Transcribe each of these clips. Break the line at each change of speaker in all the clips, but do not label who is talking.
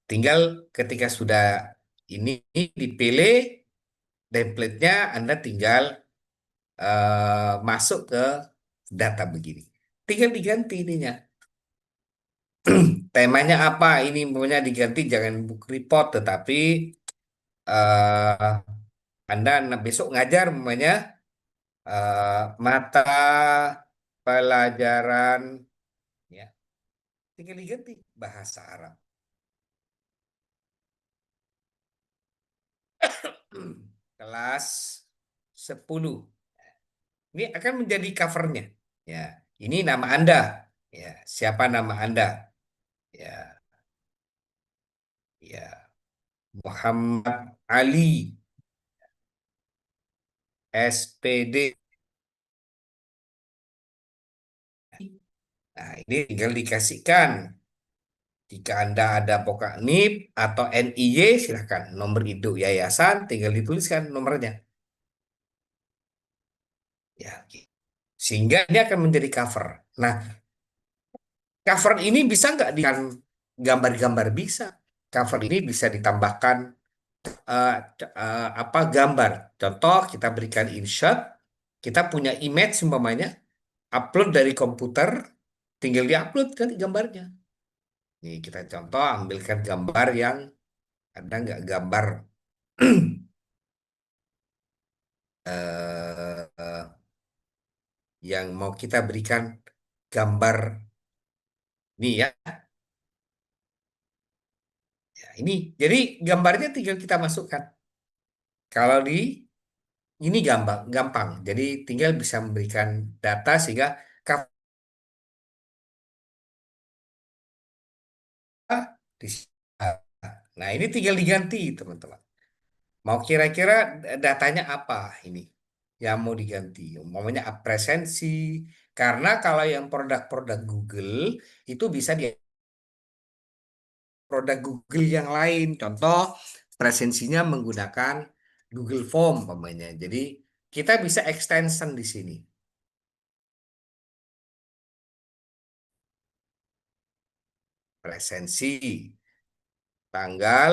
Tinggal ketika sudah ini dipilih template-nya, Anda tinggal masuk ke data begini. Tinggal diganti ininya. Temanya apa? Ini maunya diganti jangan book report, tetapi eh, Anda besok ngajar namanya mata pelajaran, ya, tinggal diganti bahasa Arab. Kelas 10. Ini akan menjadi covernya. Ya, ini nama Anda. Ya, siapa nama Anda? Ya, ya, Muhammad Ali, SPD. Nah, ini tinggal dikasihkan. Jika Anda ada pokok NIP atau NIY, silahkan. Nomor induk yayasan, tinggal dituliskan nomornya. Ya, gitu. Sehingga ini akan menjadi cover. Nah, cover ini bisa nggak dengan gambar-gambar? Bisa. Cover ini bisa ditambahkan apa gambar. Contoh, kita berikan InShot, kita punya image umpamanya, upload dari komputer, tinggal diupload kan gambarnya. Nih kita contoh ambilkan gambar yang ada nggak gambar eh, yang mau kita berikan gambar nih ya. Ya, ini jadi gambarnya tinggal kita masukkan. Kalau di ini gampang. Jadi tinggal bisa memberikan data sehingga cover di Nah, ini tinggal diganti, teman-teman. Mau kira-kira datanya apa ini yang mau diganti? Umpamanya presensi. Karena kalau yang produk-produk Google itu bisa di produk Google yang lain. Contoh, presensinya menggunakan Google Form, umpamanya. Jadi, kita bisa extension di sini. Presensi, tanggal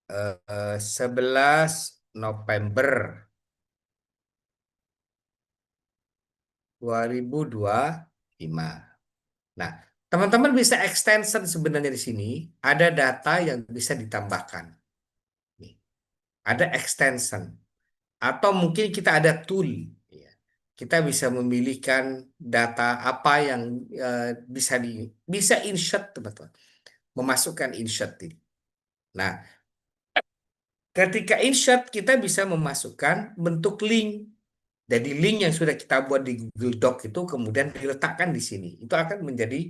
11 November 2025. Nah, teman-teman bisa extension sebenarnya di sini. Ada data yang bisa ditambahkan. Nih, ada extension. Atau mungkin kita ada tool. Ya. Kita bisa memilihkan data apa yang eh, bisa insert, teman-teman. Memasukkan insert ini. Nah, ketika insert kita bisa memasukkan bentuk link. Jadi link yang sudah kita buat di Google Doc itu kemudian diletakkan di sini. Itu akan menjadi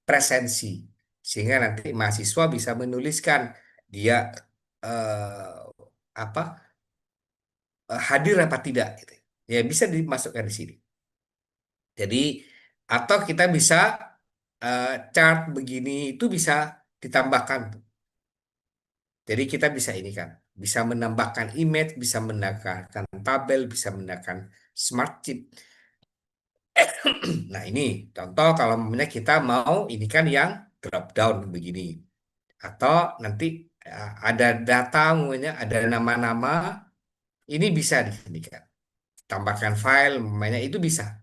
presensi. Sehingga nanti mahasiswa bisa menuliskan dia eh, apa hadir apa tidak gitu. Ya bisa dimasukkan di sini. Jadi atau kita bisa chart begini itu bisa ditambahkan. Jadi kita bisa ini kan, bisa menambahkan image, bisa menambahkan tabel, bisa menambahkan smart sheet. Nah, ini contoh kalau namanya kita mau ini kan yang drop down begini. Atau nanti ada data, namanya ada nama-nama, ini bisa di sini kan. Tambahkan file, namanya itu bisa.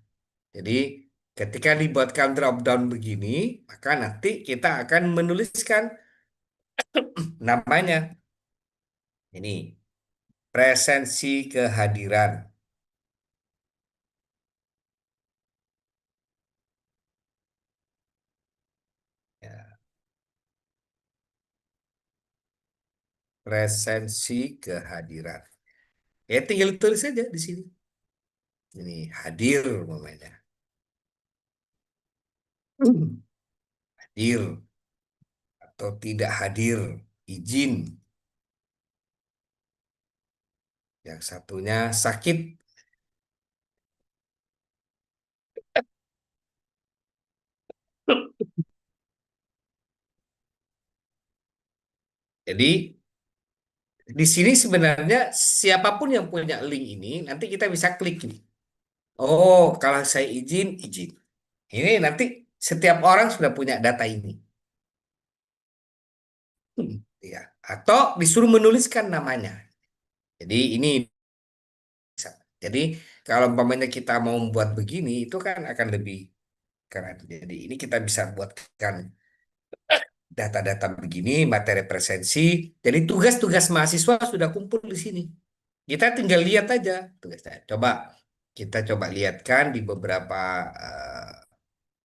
Jadi ketika dibuatkan drop down begini, maka nanti kita akan menuliskan namanya. Ini presensi kehadiran. Ya, presensi kehadiran. Ya tinggal tulis saja di sini. Ini hadir namanya. Hadir atau tidak hadir, izin. Yang satunya sakit. Jadi di sini sebenarnya siapapun yang punya link ini nanti kita bisa klik nih. Oh, kalau saya izin, izin. Ini nanti setiap orang sudah punya data ini. Ya, atau disuruh menuliskan namanya. Jadi ini bisa. Jadi kalau umpamanya kita mau membuat begini itu kan akan lebih keren. Jadi ini kita bisa buatkan data-data begini, materi presensi. Jadi tugas-tugas mahasiswa sudah kumpul di sini. Kita tinggal lihat aja tugasnya. Kita coba lihatkan di beberapa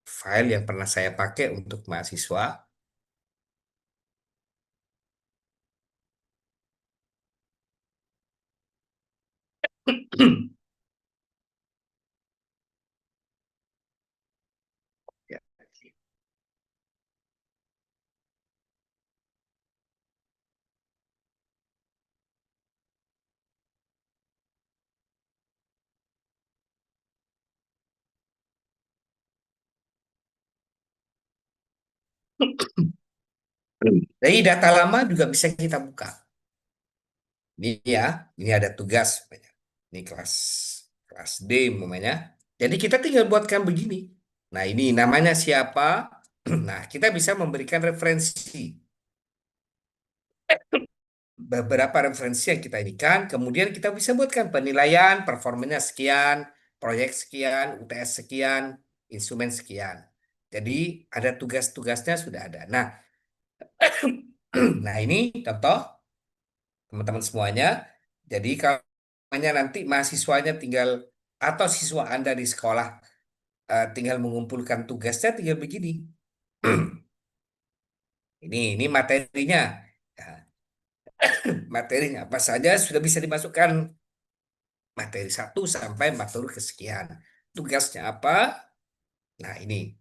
file yang pernah saya pakai untuk mahasiswa. Ya. Jadi data lama juga bisa kita buka. Ini ya, ini ada tugas. Umpamanya. Ini kelas kelas D umpamanya. Jadi kita tinggal buatkan begini. Nah, ini namanya siapa? Nah, kita bisa memberikan referensi. Beberapa referensi yang kita inikan, kemudian kita bisa buatkan penilaian, performanya sekian, proyek sekian, UTS sekian, instrumen sekian. Jadi ada tugas-tugasnya sudah ada. Nah, nah ini contoh teman-teman semuanya. Jadi kalau hanya nanti mahasiswanya tinggal atau siswa Anda di sekolah tinggal mengumpulkan tugasnya tinggal begini. Ini materinya. Ya, materinya apa saja sudah bisa dimasukkan materi satu sampai materi kesekian. Tugasnya apa? Nah, ini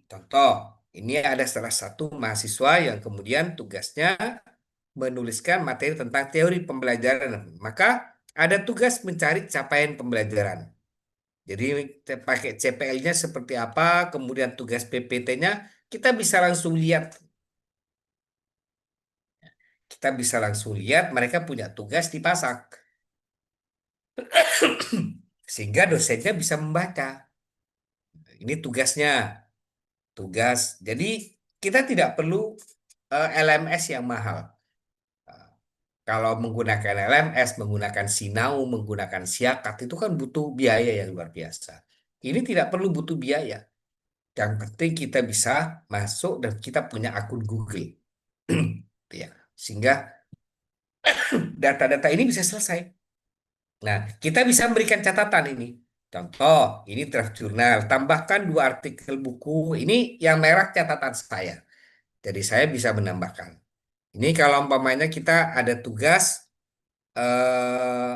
contoh. Ini ada salah satu mahasiswa yang kemudian tugasnya menuliskan materi tentang teori pembelajaran. Maka ada tugas mencari capaian pembelajaran. Jadi pakai CPL-nya seperti apa, kemudian tugas PPT-nya, kita bisa langsung lihat. Kita bisa langsung lihat mereka punya tugas dipasang. Sehingga dosennya bisa membaca. Ini tugasnya, tugas. Jadi kita tidak perlu LMS yang mahal. Eh, Kalau menggunakan LMS, menggunakan Sinau, menggunakan Siakat, itu kan butuh biaya yang luar biasa. Ini tidak perlu butuh biaya. Yang penting kita bisa masuk dan kita punya akun Google. Ya, sehingga data-data ini bisa selesai. Nah, kita bisa memberikan catatan ini. Contoh, ini draft jurnal. Tambahkan dua artikel buku. Ini yang merah catatan saya. Jadi saya bisa menambahkan. Ini kalau umpamanya kita ada tugas eh,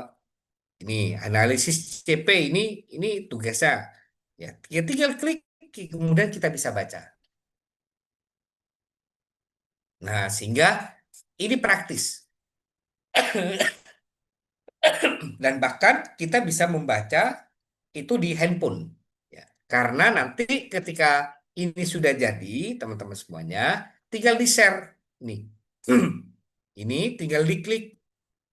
ini analisis CP ini tugasnya. Ya, tinggal klik kemudian kita bisa baca. Nah, sehingga ini praktis. Dan bahkan kita bisa membaca itu di handphone. Ya. Karena nanti ketika ini sudah jadi, teman-teman semuanya, tinggal di-share. Nih. Ini tinggal diklik.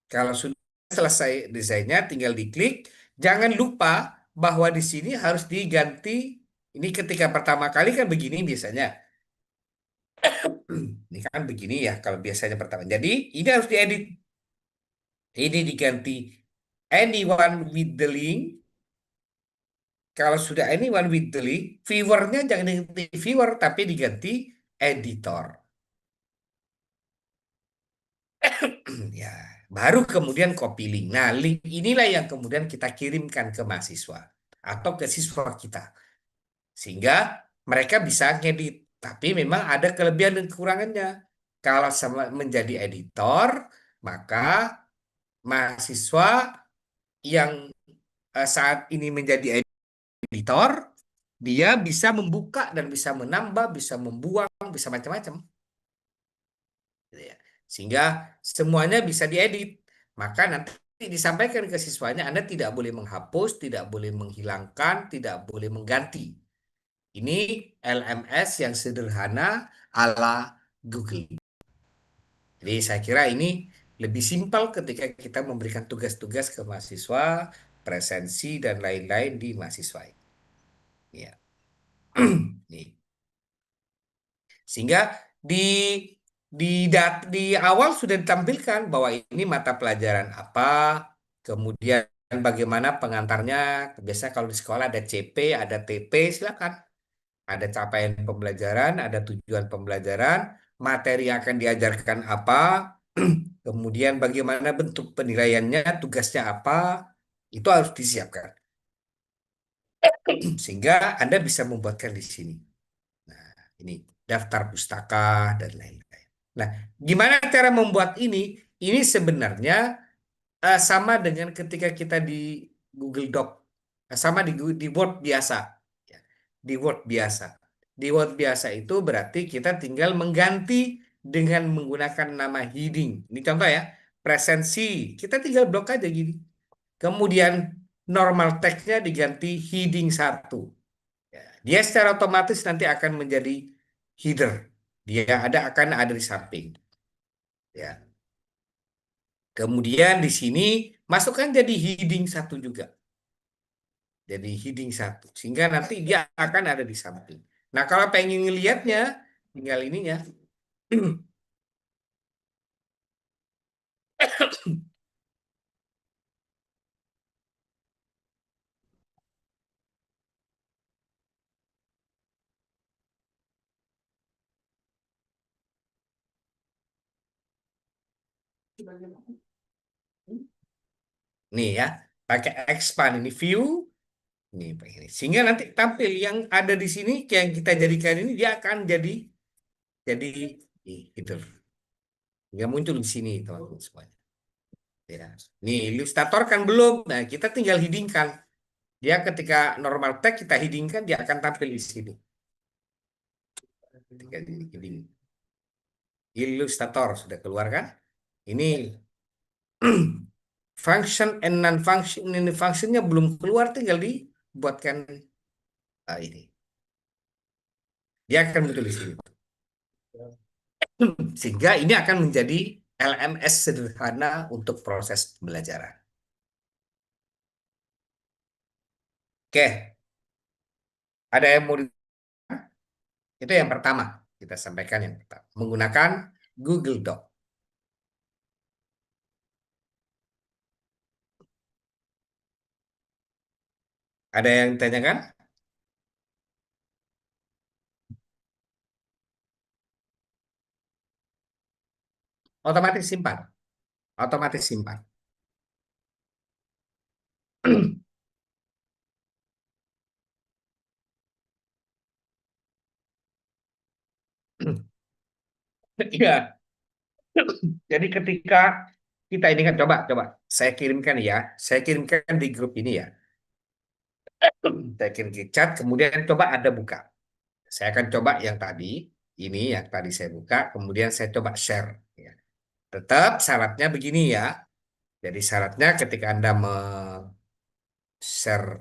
Kalau sudah selesai desainnya, tinggal diklik. Jangan lupa bahwa di sini harus diganti. Ini ketika pertama kali kan begini biasanya. Ini kan begini ya kalau biasanya pertama. Jadi ini harus diedit. Ini diganti anyone with the link. Kalau sudah anyone with the link, viewernya jangan diganti viewer tapi diganti editor. Ya, baru kemudian copy link. Nah, link inilah yang kemudian kita kirimkan ke mahasiswa atau ke siswa kita sehingga mereka bisa ngedit. Tapi memang ada kelebihan dan kekurangannya. Kalau sama menjadi editor, maka mahasiswa yang saat ini menjadi editor, dia bisa membuka dan bisa menambah, bisa membuang, bisa macam-macam. Gitu ya. Sehingga semuanya bisa diedit. Maka nanti disampaikan ke siswanya, Anda tidak boleh menghapus, tidak boleh menghilangkan, tidak boleh mengganti. Ini LMS yang sederhana ala Google. Jadi saya kira ini lebih simpel ketika kita memberikan tugas-tugas ke mahasiswa, presensi dan lain-lain di mahasiswa. Ya. Nih. Sehingga di di awal sudah ditampilkan bahwa ini mata pelajaran apa, kemudian bagaimana pengantarnya. Biasanya kalau di sekolah ada CP, ada TP, silakan. Ada capaian pembelajaran, ada tujuan pembelajaran, materi yang akan diajarkan apa, kemudian bagaimana bentuk penilaiannya, tugasnya apa, itu harus disiapkan. Sehingga Anda bisa membuatkan di sini. Nah, ini daftar pustaka dan lain-lain. Nah, gimana cara membuat ini? Ini sebenarnya sama dengan ketika kita di Google Doc, sama di Word biasa. Ya, di Word biasa. Di Word biasa itu berarti kita tinggal mengganti dengan menggunakan nama heading. Ini contoh ya, presensi. Kita tinggal blok aja gini. Kemudian normal text-nya diganti heading satu. Ya, dia secara otomatis nanti akan menjadi header. Dia akan ada di samping. Ya. Kemudian di sini masukkan jadi heading satu juga. Jadi heading satu. Sehingga nanti dia akan ada di samping. Nah, kalau pengen ngelihatnya, tinggal ininya. Nih ya, pakai expand ini view. Nih, pakai ini. Sehingga nanti tampil yang ada di sini, yang kita jadikan ini, dia akan jadi gitu. Nggak muncul di sini, teman-teman semuanya. Ya. Nih, Illustrator kan belum. Nah, kita tinggal hidingkan. Dia ketika normal tag kita hidingkan, dia akan tampil di sini. Ketika di hiding. Illustrator sudah keluar kan? Ini function and non-function. Ini functionnya belum keluar, tinggal dibuatkan ini. Dia akan muncul di sini. Sehingga ini akan menjadi LMS sederhana untuk proses pembelajaran. Oke, ada yang mau itu yang pertama kita sampaikan yang pertama menggunakan Google Doc. Ada yang ditanyakan? Otomatis simpan, otomatis simpan. Iya, jadi ketika kita ini kan coba coba saya kirimkan ya, saya kirimkan di grup ini ya. Saya kirim di chat, kemudian coba Anda buka. Saya akan coba yang tadi, ini yang tadi saya buka, kemudian saya coba share. Ya. Tetap syaratnya begini ya. Jadi syaratnya ketika Anda share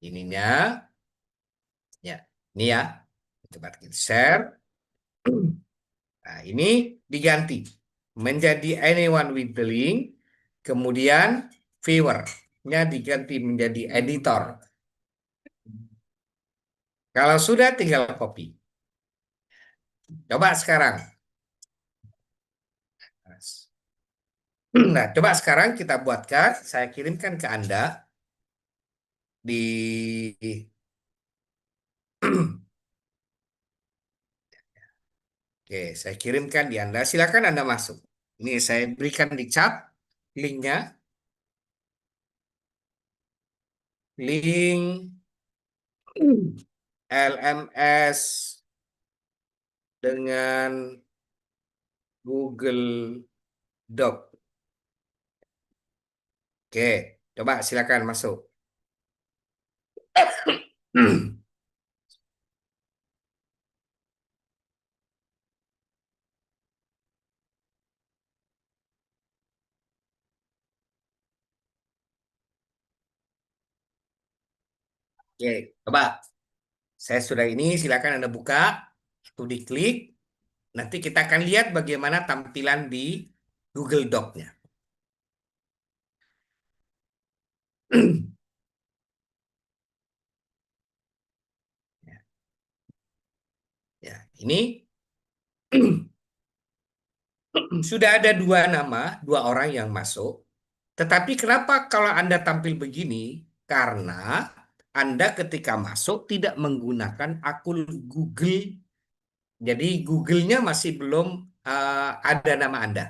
ininya, ya, ini ya, coba kita share. Nah, ini diganti menjadi anyone with the link, kemudian viewer-nya diganti menjadi editor. Kalau sudah tinggal copy. Coba sekarang. Nah, coba sekarang kita buatkan, saya kirimkan ke Anda di Oke, saya kirimkan di Anda. Silakan Anda masuk. Ini saya berikan di chat linknya, link LMS dengan Google Doc. Oke, coba silakan masuk. Oke, coba. Saya sudah ini, silakan Anda buka. Itu diklik. Nanti kita akan lihat bagaimana tampilan di Google Doc-nya. Ya, ini. Sudah ada dua nama, dua orang yang masuk. Tetapi kenapa kalau Anda tampil begini? Karena Anda ketika masuk tidak menggunakan akun Google. Jadi Google-nya masih belum ada nama Anda.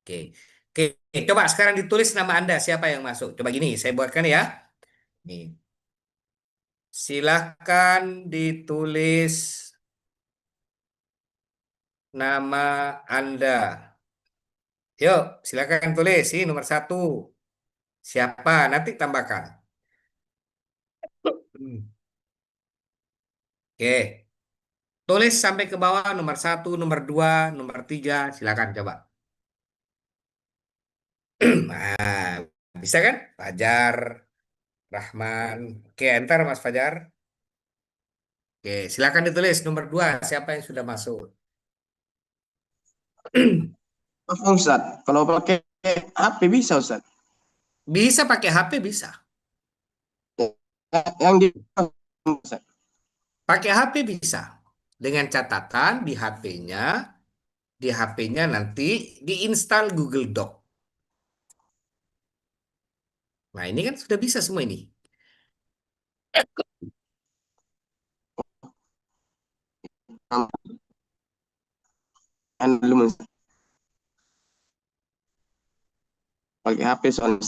Oke. Oke, coba sekarang ditulis nama Anda siapa yang masuk. Coba gini, saya buatkan ya. Nih, silahkan ditulis nama Anda. Yuk, silakan tulis. Ini nomor satu. Siapa? Nanti tambahkan. Hmm. Oke. Tulis sampai ke bawah nomor satu, nomor dua, nomor tiga. Silakan coba. Nah, bisa kan? Fajar, Rahman. Oke, enter Mas Fajar. Oke, silakan ditulis nomor dua. Siapa yang sudah masuk?
Maaf Ustaz, kalau pakai HP bisa Ustaz?
Bisa pakai HP, bisa.
Yang di Ustaz.
Pakai HP bisa. Dengan catatan di HP-nya nanti diinstal Google Doc. Nah, ini kan sudah bisa semua ini.
Yang belum Ustaz. Pakai HP soalnya.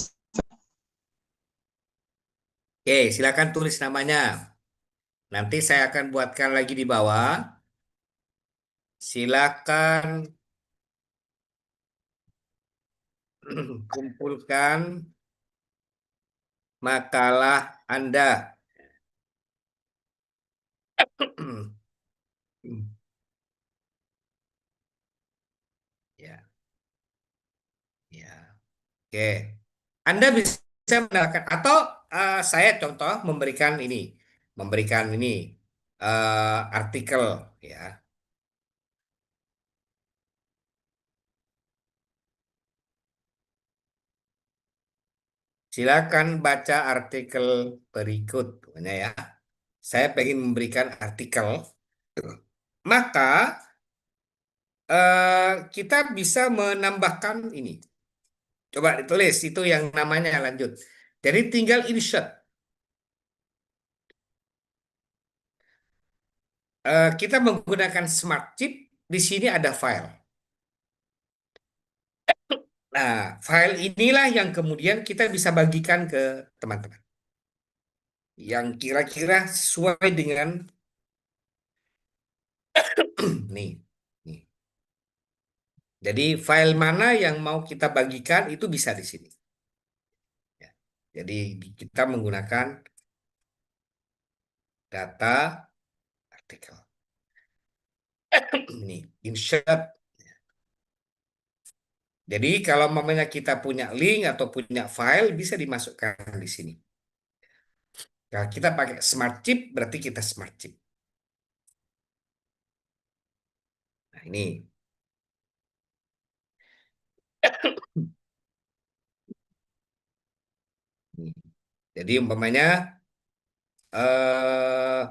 Oke, silakan tulis namanya. Nanti saya akan buatkan lagi di bawah. Silakan kumpulkan makalah Anda. Ya, ya. Oke. Anda bisa menambahkan atau saya contoh memberikan ini artikel ya. Silakan baca artikel berikut, pokoknya ya. Saya pengen memberikan artikel, maka kita bisa menambahkan ini. Coba ditulis itu yang namanya lanjut. Jadi tinggal insert. Kita menggunakan Smart Chip. Di sini ada file. Nah, file inilah yang kemudian kita bisa bagikan ke teman-teman. Yang kira-kira sesuai dengan nih. Nih. Jadi file mana yang mau kita bagikan itu bisa di sini. Ya. Jadi kita menggunakan data artikel. Ini insert. Jadi kalau mamanya kita punya link atau punya file bisa dimasukkan di sini. Kalau kita pakai Smart Chip berarti kita Smart Chip. Nah, ini. Jadi umpamanya eh,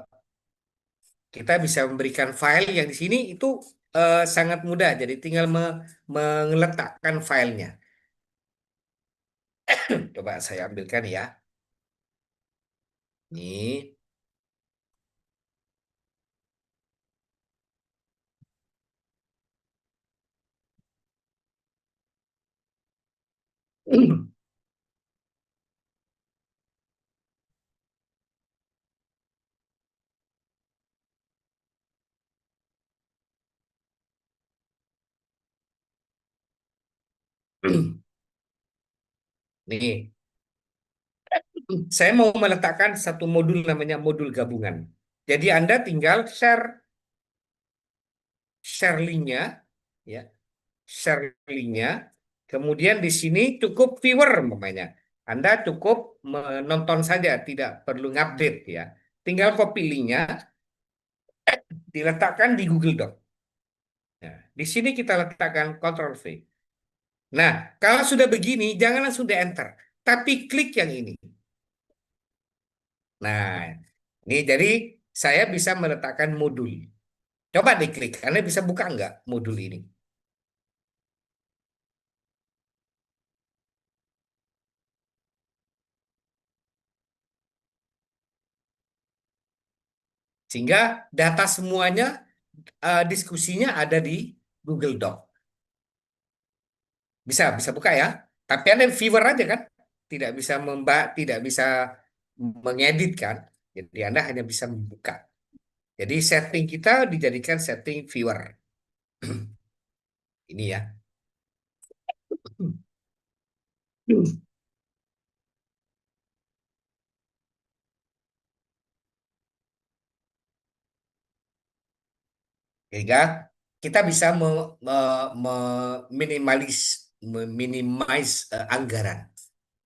kita bisa memberikan file yang di sini itu sangat mudah. Jadi tinggal meletakkan filenya. Coba saya ambilkan ya. Ini. Nih, saya mau meletakkan satu modul namanya modul gabungan. Jadi Anda tinggal share linknya, ya, share linknya. Kemudian di sini cukup viewer, umpamanya. Anda cukup menonton saja, tidak perlu ngupdate ya. Tinggal copy linknya, diletakkan di Google Doc. Nah, di sini kita letakkan Ctrl V. Nah, kalau sudah begini, jangan langsung di enter, tapi klik yang ini. Nah, ini jadi saya bisa meletakkan modul. Coba diklik, Anda bisa buka nggak modul ini? Sehingga data semuanya, diskusinya ada di Google Doc. Bisa, bisa buka ya. Tapi Anda viewer aja kan? Tidak bisa mengedit kan? Jadi Anda hanya bisa membuka. Jadi setting kita dijadikan setting viewer. Ini ya. Sehingga kita bisa minimize anggaran.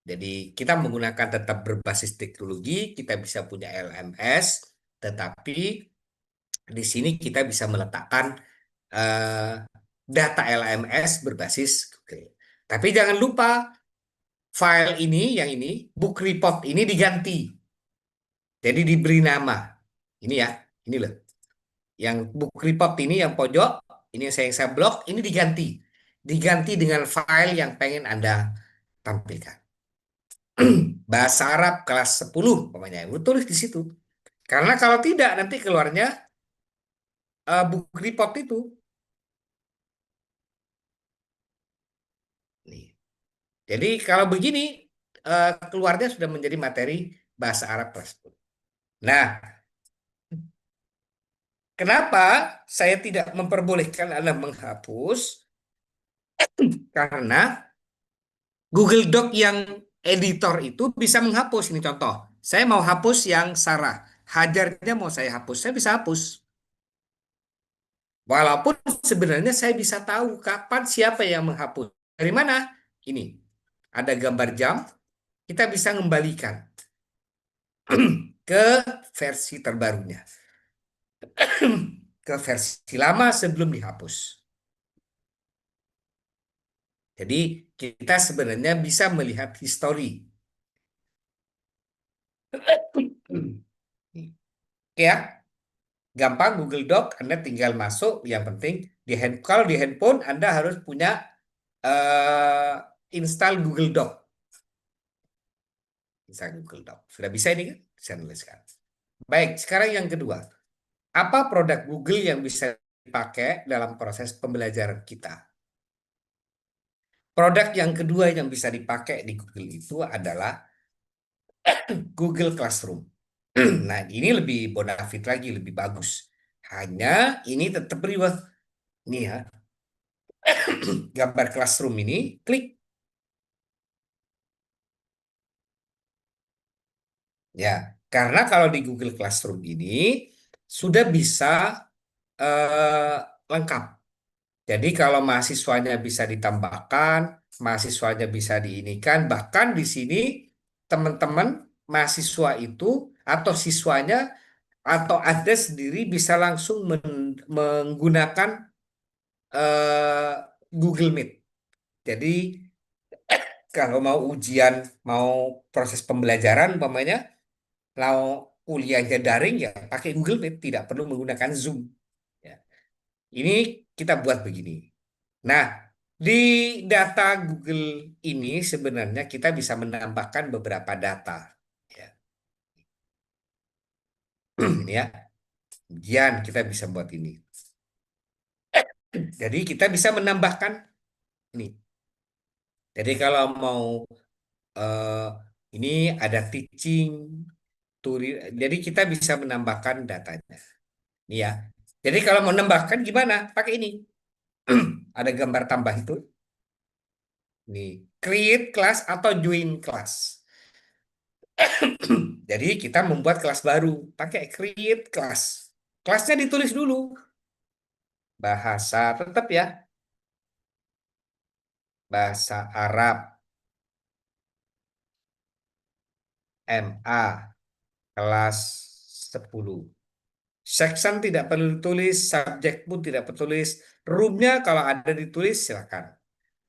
Jadi kita menggunakan tetap berbasis teknologi, kita bisa punya LMS, tetapi di sini kita bisa meletakkan eh, data LMS berbasis Google. Tapi jangan lupa file ini, yang ini, book report ini diganti. Jadi diberi nama. Ini ya, ini loh. Yang book report ini yang pojok, ini yang saya blok, ini diganti. Diganti dengan file yang pengen Anda tampilkan. Bahasa Arab kelas 10 umpamanya. Lu tulis di situ. Karena kalau tidak nanti keluarnya book report itu. Nih. Jadi kalau begini keluarnya sudah menjadi materi bahasa Arab kelas 10. Nah, kenapa saya tidak memperbolehkan Anda menghapus? Karena Google Doc yang editor itu bisa menghapus. Ini contoh. Saya mau hapus yang Sarah. Hajarnya mau saya hapus. Saya bisa hapus. Walaupun sebenarnya saya bisa tahu kapan siapa yang menghapus. Dari mana? Ini. Ada gambar jam. Kita bisa mengembalikan ke versi terbarunya. Ke versi lama sebelum dihapus. Jadi kita sebenarnya bisa melihat histori. Oke ya. Gampang Google Doc, Anda tinggal masuk. Yang penting kalau di handphone Anda harus punya eh, install Google Doc. Install Google Doc. Sudah bisa ini kan? Saya nuliskan. Baik, sekarang yang kedua. Apa produk Google yang bisa dipakai dalam proses pembelajaran kita? Produk yang kedua yang bisa dipakai di Google itu adalah Google Classroom. Nah, ini lebih bonafit lagi, lebih bagus. Hanya ini tetap ribet. Nih ya, gambar classroom ini, klik. Ya, karena kalau di Google Classroom ini sudah bisa eh, lengkap. Jadi kalau mahasiswanya bisa ditambahkan, mahasiswanya bisa diinikan, bahkan di sini teman-teman mahasiswa itu atau siswanya atau Anda sendiri bisa langsung menggunakan eh, Google Meet. Jadi kalau mau ujian, mau proses pembelajaran, umpamanya, kalau kuliahnya daring ya pakai Google Meet, tidak perlu menggunakan Zoom. Ya. Ini kita buat begini. Nah, di data Google ini sebenarnya kita bisa menambahkan beberapa data. Ya. Ini ya, ujian kita bisa buat ini. Jadi kita bisa menambahkan ini. Jadi kalau mau eh, ini ada teaching, jadi kita bisa menambahkan datanya. Ini ya. Jadi kalau mau menambahkan gimana? Pakai ini. Ada gambar tambah itu. Nih, create class atau join class. Jadi kita membuat kelas baru, pakai create class. Kelasnya ditulis dulu. Bahasa tetap ya, bahasa Arab, MA, kelas 10. Section tidak perlu ditulis, subjek pun tidak perlu ditulis. Roomnya kalau ada ditulis silakan.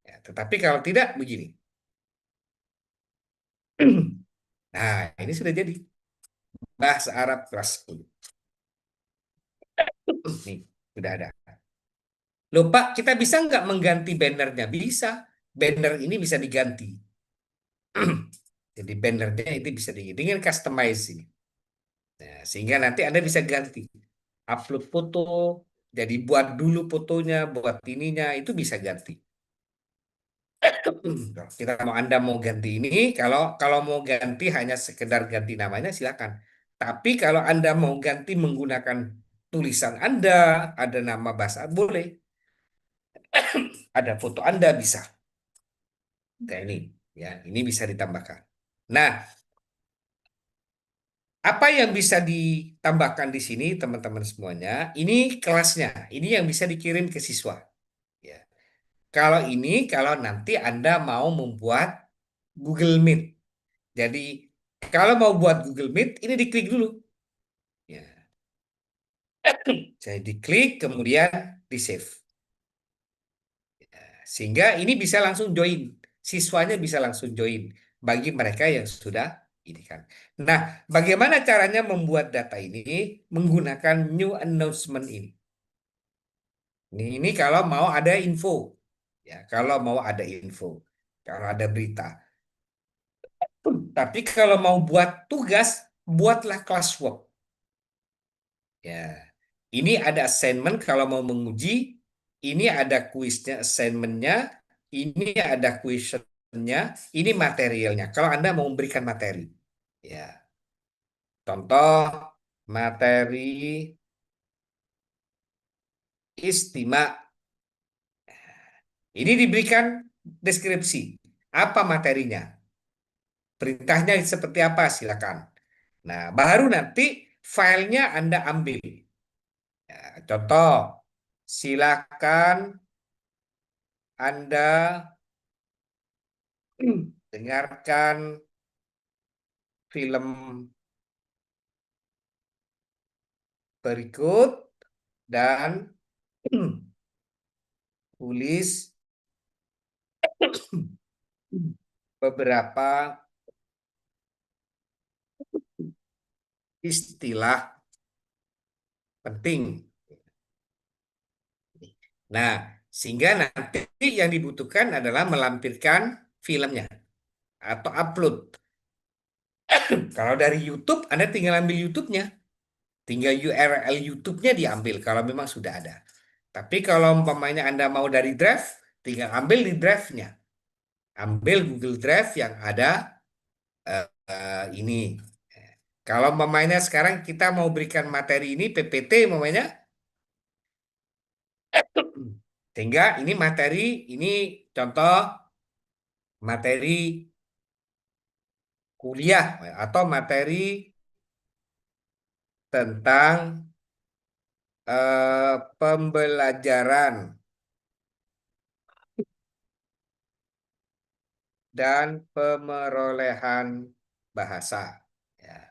Ya, tetapi kalau tidak begini. Nah, ini sudah jadi bahasa Arab kelas 10. Nih. Sudah ada. Lupa, kita bisa nggak mengganti bannernya? Bisa. Banner ini bisa diganti. Jadi bannernya itu bisa diganti dengan customize ini. Nah, sehingga nanti Anda bisa ganti. Upload foto, jadi buat dulu fotonya, buat ininya, itu bisa ganti. Kita mau Anda mau ganti ini, kalau kalau mau ganti hanya sekedar ganti namanya silakan. Tapi kalau Anda mau ganti menggunakan tulisan Anda, ada nama bahasa boleh, ada foto Anda bisa. Nah, ini ya, ini bisa ditambahkan. Nah, apa yang bisa ditambahkan di sini teman-teman semuanya? Ini kelasnya, ini yang bisa dikirim ke siswa. Ya. Kalau ini, kalau nanti Anda mau membuat Google Meet. Jadi kalau mau buat Google Meet, ini diklik dulu. Ya, jadi diklik kemudian di save. Sehingga ini bisa langsung join. Siswanya bisa langsung join bagi mereka yang sudah ini kan. Nah, bagaimana caranya membuat data ini menggunakan new announcement ini? Ini kalau mau ada info. Ya, kalau mau ada info. Kalau ada berita. Tapi kalau mau buat tugas, buatlah classwork. Ya, ini ada assignment kalau mau menguji, ini ada kuisnya, assignmentnya, ini ada questionnya, ini materialnya. Kalau Anda mau memberikan materi, ya, contoh materi istimewa. Ini diberikan deskripsi. Apa materinya? Perintahnya seperti apa? Silakan. Nah, baru nanti filenya Anda ambil. Ya, contoh, silakan Anda dengarkan film berikut dan tulis beberapa istilah penting. Nah, sehingga nanti yang dibutuhkan adalah melampirkan filmnya atau upload. Kalau dari YouTube, Anda tinggal ambil YouTube-nya. Tinggal URL YouTube-nya diambil kalau memang sudah ada. Tapi kalau umpamanya Anda mau dari Drive, tinggal ambil di Drive-nya. Ambil Google Drive yang ada ini. Kalau umpamanya sekarang kita mau berikan materi ini PPT umpamanya, sehingga ini materi, ini contoh materi kuliah atau materi tentang pembelajaran dan pemerolehan bahasa. Ya.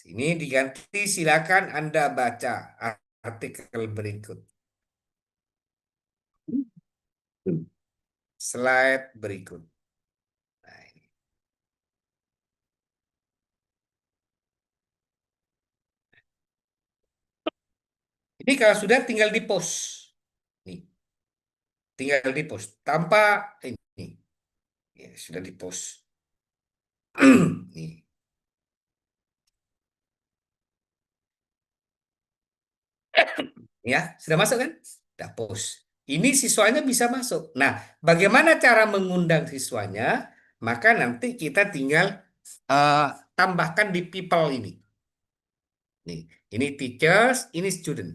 Ini diganti, silakan Anda baca artikel berikut. Slide berikut. Nah, ini kalau sudah tinggal di post. Nih, tinggal di post tanpa ini. Ya, sudah di post. Nih. Ya, sudah masuk kan? Sudah post. Ini siswanya bisa masuk. Nah, bagaimana cara mengundang siswanya? Maka nanti kita tinggal eh, tambahkan di people ini. Nih, ini teachers, ini student.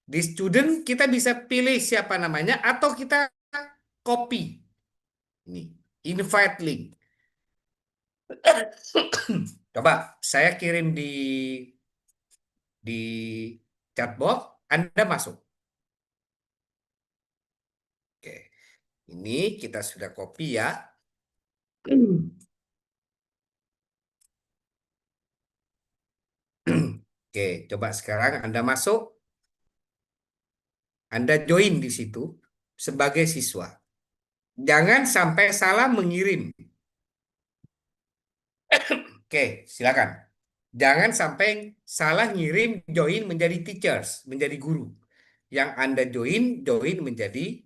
Di student kita bisa pilih siapa namanya atau kita copy. Ini, invite link. Coba saya kirim di chatbot, Anda masuk. Oke, ini kita sudah copy ya. Oke, coba sekarang Anda masuk, Anda join di situ sebagai siswa. Jangan sampai salah mengirim. Oke, silakan. Jangan sampai salah ngirim join menjadi teachers, menjadi guru. Yang Anda join menjadi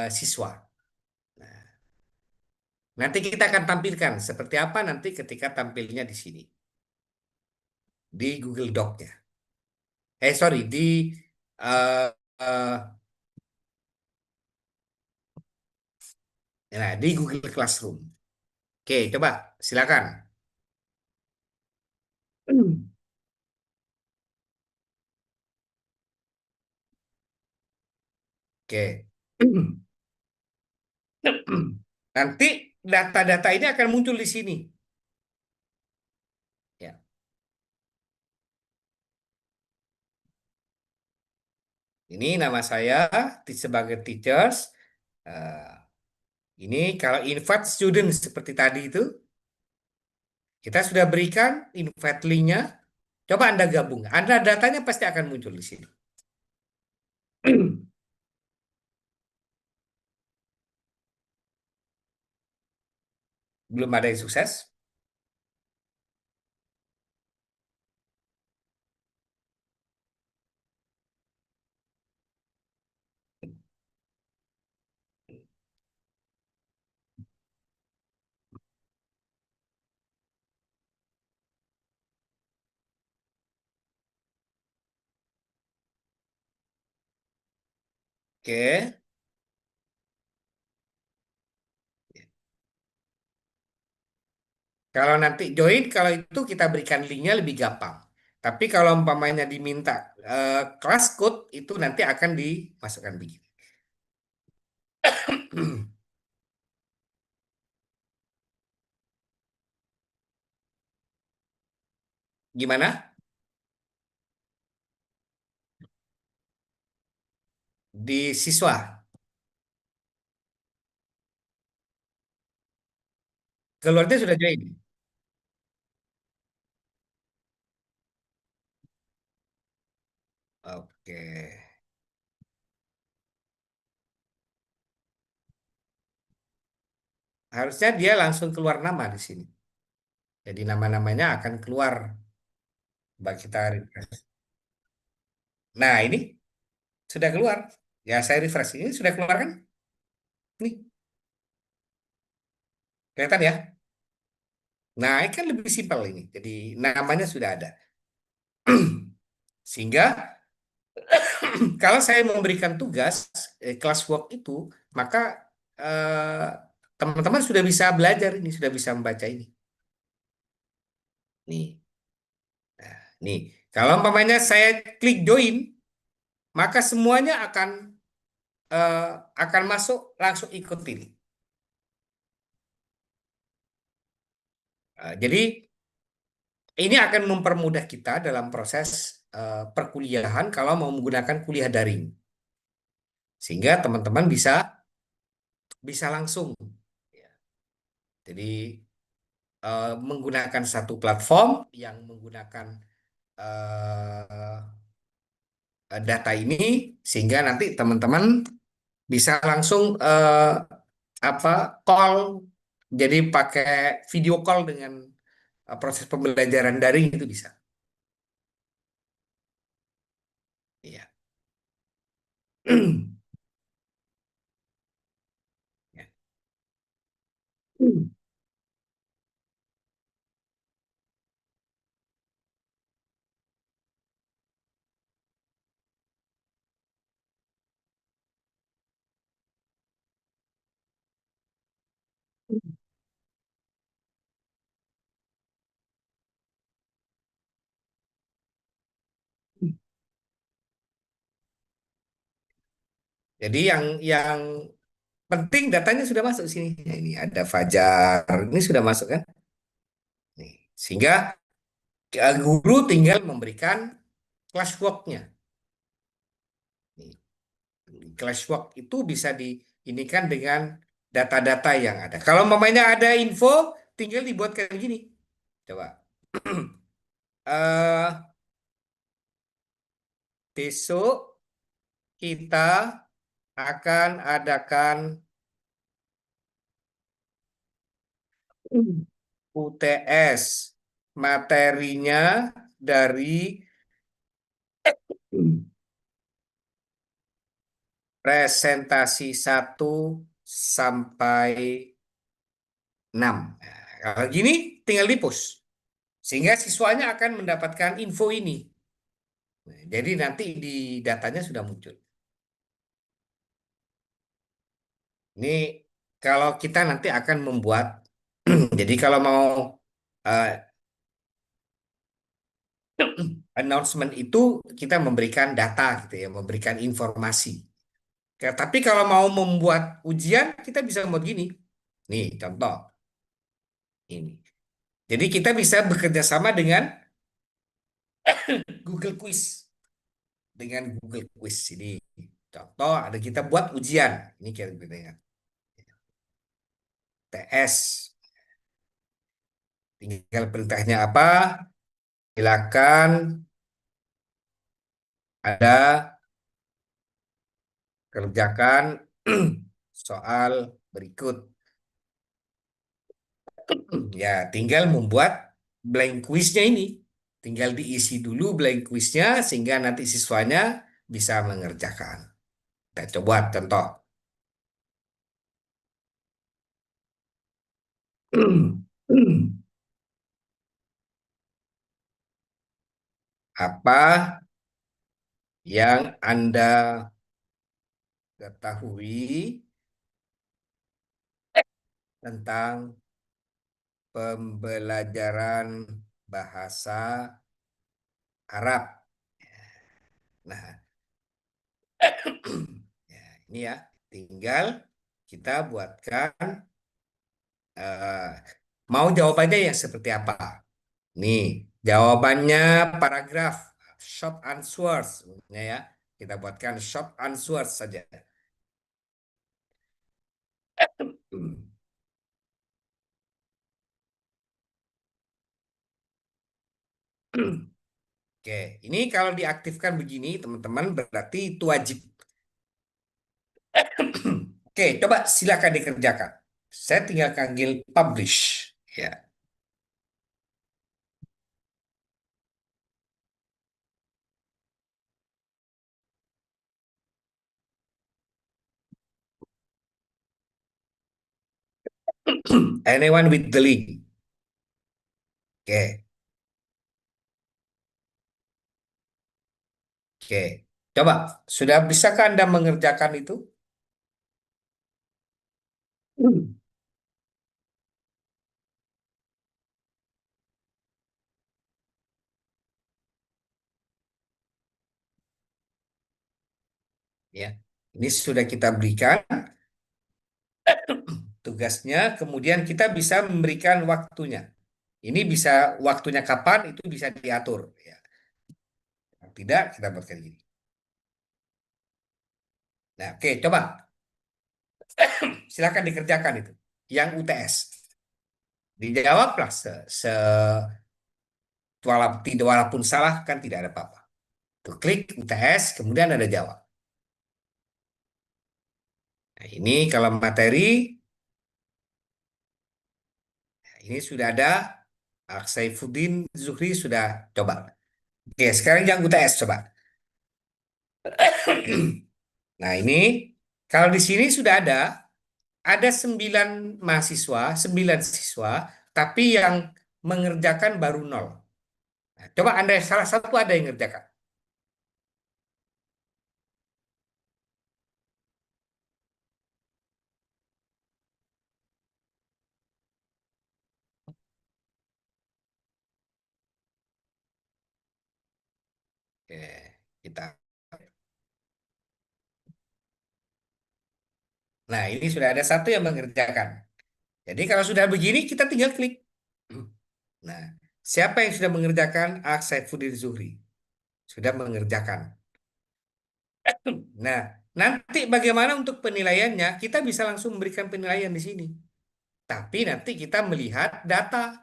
siswa. Nanti kita akan tampilkan seperti apa nanti ketika tampilnya di sini, di Google Doc-nya. Sorry, di eh, eh, di Google Classroom. Oke, coba silakan. Oke. Nanti data-data ini akan muncul di sini. Ya, ini nama saya sebagai teachers. Eh, ini kalau invite student seperti tadi itu, kita sudah berikan invite link-nya. Coba Anda gabung. Anda datanya pasti akan muncul di sini. Belum ada yang sukses. Oke. Kalau nanti join, kalau itu kita berikan linknya lebih gampang. Tapi kalau umpamanya diminta kelas code, itu nanti akan dimasukkan begini. Gimana? Di siswa. Keluarnya sudah join. Oke. Harusnya dia langsung keluar nama di sini. Jadi nama-namanya akan keluar. Coba kita refresh. Nah, ini sudah keluar. Ya, saya refresh. Ini sudah keluar kan? Nih, kelihatan ya? Nah, ini kan lebih simpel ini. Jadi namanya sudah ada. Sehingga kalau saya memberikan tugas kelas work itu, maka eh, teman-teman sudah bisa belajar ini, sudah bisa membaca ini. Nih, nih. Kalau umpamanya saya klik join, maka semuanya eh, akan masuk langsung ikut ini. Jadi ini akan mempermudah kita dalam proses perkuliahan kalau mau menggunakan kuliah daring, sehingga teman-teman bisa bisa langsung. Ya. Jadi menggunakan satu platform yang menggunakan eh, data ini, sehingga nanti teman-teman bisa langsung apa call, jadi pakai video call dengan proses pembelajaran daring itu bisa. Iya. Ya. Jadi yang penting datanya sudah masuk sini. Nah, ini ada Fajar, ini sudah masuk kan? Nih. Sehingga guru tinggal memberikan classwork-nya. Nih. Classwork itu bisa diinikan dengan data-data yang ada. Kalau mamanya ada info, tinggal dibuat kayak gini. Coba. eh Besok kita akan adakan UTS. materinya dari presentasi 1 sampai 6. Nah, kalau gini tinggal di-push. Sehingga siswanya akan mendapatkan info ini. Nah, jadi nanti di datanya sudah muncul. Ini kalau kita nanti akan membuat, jadi kalau mau eh, announcement itu kita memberikan data gitu ya, memberikan informasi. Tapi kalau mau membuat ujian, kita bisa membuat gini. Nih, contoh ini. Jadi kita bisa bekerja sama dengan Google Quiz. Dengan Google Quiz ini. Contoh, ada kita buat ujian. Ini kira-kira TS. Tinggal perintahnya apa? Silakan ada kerjakan soal berikut. Ya, tinggal membuat blank quiznya ini. Tinggal diisi dulu blank quiznya sehingga nanti siswanya bisa mengerjakan. Kita coba contoh. Apa yang Anda ketahui tentang pembelajaran bahasa Arab? Nah, ya, ini ya, tinggal kita buatkan eh, mau jawabannya yang seperti apa. Nih, jawabannya paragraf, short answers, ya. Kita buatkan short answers saja. Oke, ini kalau diaktifkan begini, teman-teman, berarti itu wajib. Oke, coba silakan dikerjakan. Saya tinggal panggil publish. Ya, anyone with the link. Oke, oke. Coba, sudah bisakah Anda mengerjakan itu? Ya, ini sudah kita berikan tugasnya, kemudian kita bisa memberikan waktunya. Ini bisa waktunya kapan itu bisa diatur. Ya. Kalau tidak, kita buatkan gini. Nah, oke, coba silakan dikerjakan itu. Yang UTS. Dijawablah walaupun salah kan tidak ada apa-apa. Tuh, klik UTS, kemudian ada jawab. Nah, ini kalau materi, ini sudah ada. Saifuddin Zuhri sudah coba. Oke, sekarang yang UTS coba. Nah, ini kalau di sini sudah ada 9 siswa, tapi yang mengerjakan baru 0. Nah, coba Anda salah satu ada yang mengerjakan. Oke, kita. Nah, ini sudah ada satu yang mengerjakan. Jadi kalau sudah begini, kita tinggal klik. Nah, siapa yang sudah mengerjakan? Saifuddin Zuhri. Sudah mengerjakan. Nah, nanti bagaimana untuk penilaiannya? Kita bisa langsung memberikan penilaian di sini. Tapi nanti kita melihat data.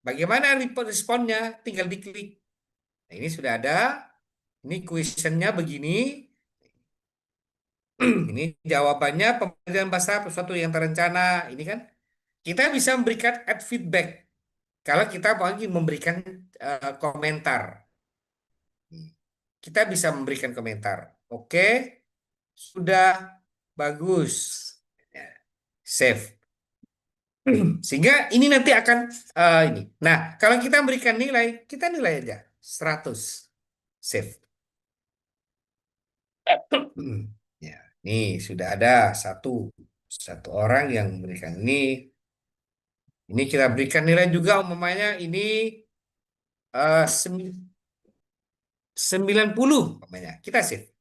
Bagaimana responnya? Tinggal diklik. Nah, ini sudah ada. Ini questionnya begini. Ini jawabannya pembelajaran bahasa sesuatu yang terencana. Ini kan kita bisa memberikan add feedback. kalau kita lagi memberikan komentar, kita bisa memberikan komentar. Oke, sudah bagus. Ya, save. Sehingga ini nanti akan ini. Nah, kalau kita berikan nilai, kita nilai aja 100. Save. Ya, nih sudah ada satu orang yang memberikan ini. Ini kita berikan nilai juga umpamanya ini 90 umpamanya. Kita save.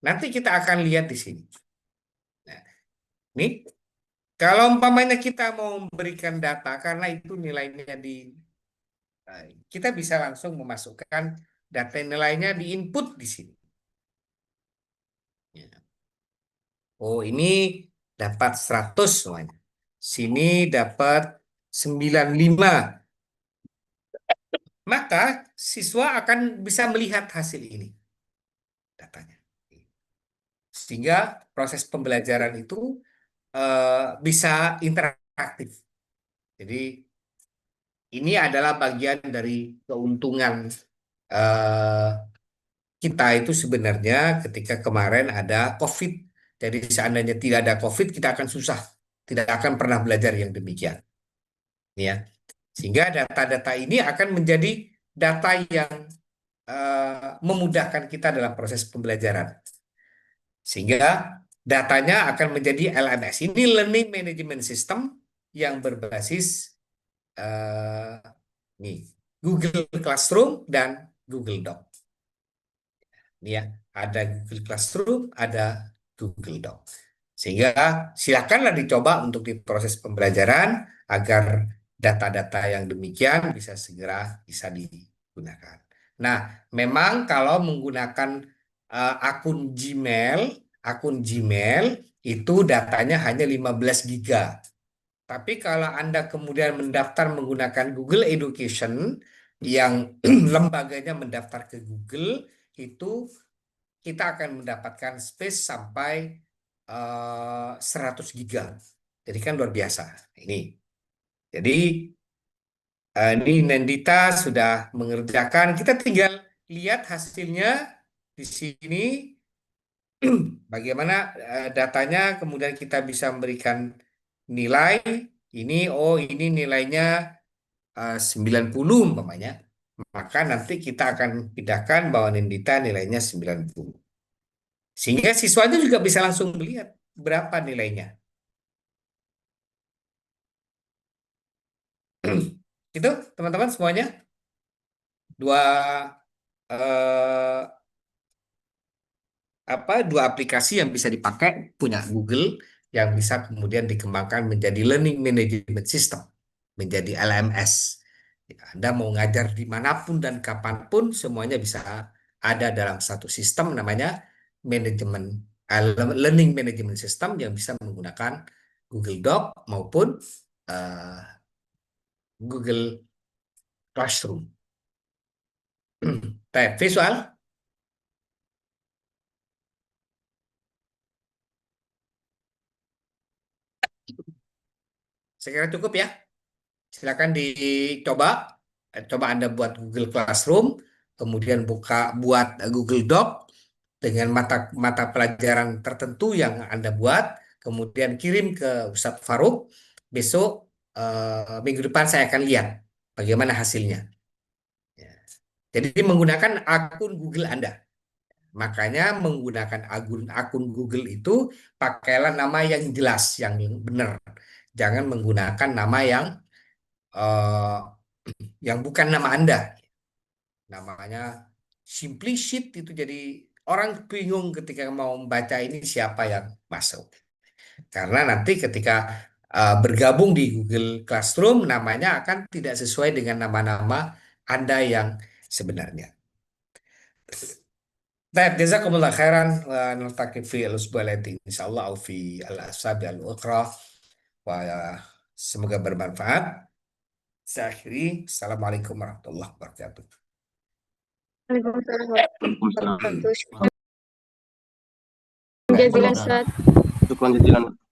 Nanti kita akan lihat di sini. Nah, nih kalau umpamanya kita mau memberikan data karena itu nilainya kita bisa langsung memasukkan data nilainya di input di sini. Ya. Oh, ini dapat 100 semuanya. Sini dapat 95. Maka siswa akan bisa melihat hasil ini datanya. Sehingga proses pembelajaran itu bisa interaktif. Jadi ini adalah bagian dari keuntungan eh, kita itu sebenarnya ketika kemarin ada COVID. Jadi seandainya tidak ada COVID, kita akan susah, tidak akan pernah belajar yang demikian. Ya, sehingga data-data ini akan menjadi data yang memudahkan kita dalam proses pembelajaran. Sehingga datanya akan menjadi LMS. Ini Learning Management System yang berbasis eh, nih, Google Classroom dan Google Doc. Ini ya, ada Google Classroom, ada Google Doc. Sehingga silakanlah dicoba untuk di proses pembelajaran agar data-data yang demikian bisa digunakan. Nah, memang kalau menggunakan akun Gmail itu datanya hanya 15 giga. Tapi kalau Anda kemudian mendaftar menggunakan Google Education yang lembaganya mendaftar ke Google, itu kita akan mendapatkan space sampai 100 giga. Jadi kan luar biasa. Ini. Jadi ini Nendita sudah mengerjakan. Kita tinggal lihat hasilnya di sini. Bagaimana datanya, kemudian kita bisa memberikan nilai. Ini nilainya 90 umpamanya. Maka nanti kita akan pindahkan bahwa Nendita nilainya 90. Sehingga siswa itu juga bisa langsung melihat berapa nilainya. Itu teman-teman semuanya dua eh, dua aplikasi yang bisa dipakai punya Google yang bisa kemudian dikembangkan menjadi Learning Management System, menjadi LMS. Anda mau ngajar dimanapun dan kapanpun semuanya bisa ada dalam satu sistem namanya manajemen Learning Management System yang bisa menggunakan Google Doc maupun eh, Google Classroom. Visual, saya kira cukup ya. Silakan dicoba. Coba Anda buat Google Classroom, kemudian buat Google Doc dengan mata mata pelajaran tertentu yang Anda buat, kemudian kirim ke Ustadz Faruk. Besok minggu depan saya akan lihat bagaimana hasilnya. Ya. Jadi menggunakan akun Google Anda. Makanya menggunakan akun Google itu pakailah nama yang jelas, yang benar. Jangan menggunakan nama eh, yang bukan nama Anda. Namanya Simplicit itu jadi orang bingung ketika mau membaca ini siapa yang masuk. Karena nanti ketika bergabung di Google Classroom namanya akan tidak sesuai dengan nama-nama Anda yang sebenarnya. Baik, jazakumullah khairan wa naltaqi fi al-usbu' al-ati insyaallah au fi al-asabi al-ukhra wa semoga bermanfaat. Saya akhiri. Assalamualaikum warahmatullahi wabarakatuh.
Waalaikumsalam
Waalaikumsalam.
warahmatullahi wabarakatuh. Jazilan Ustaz.
Syukran jazilan.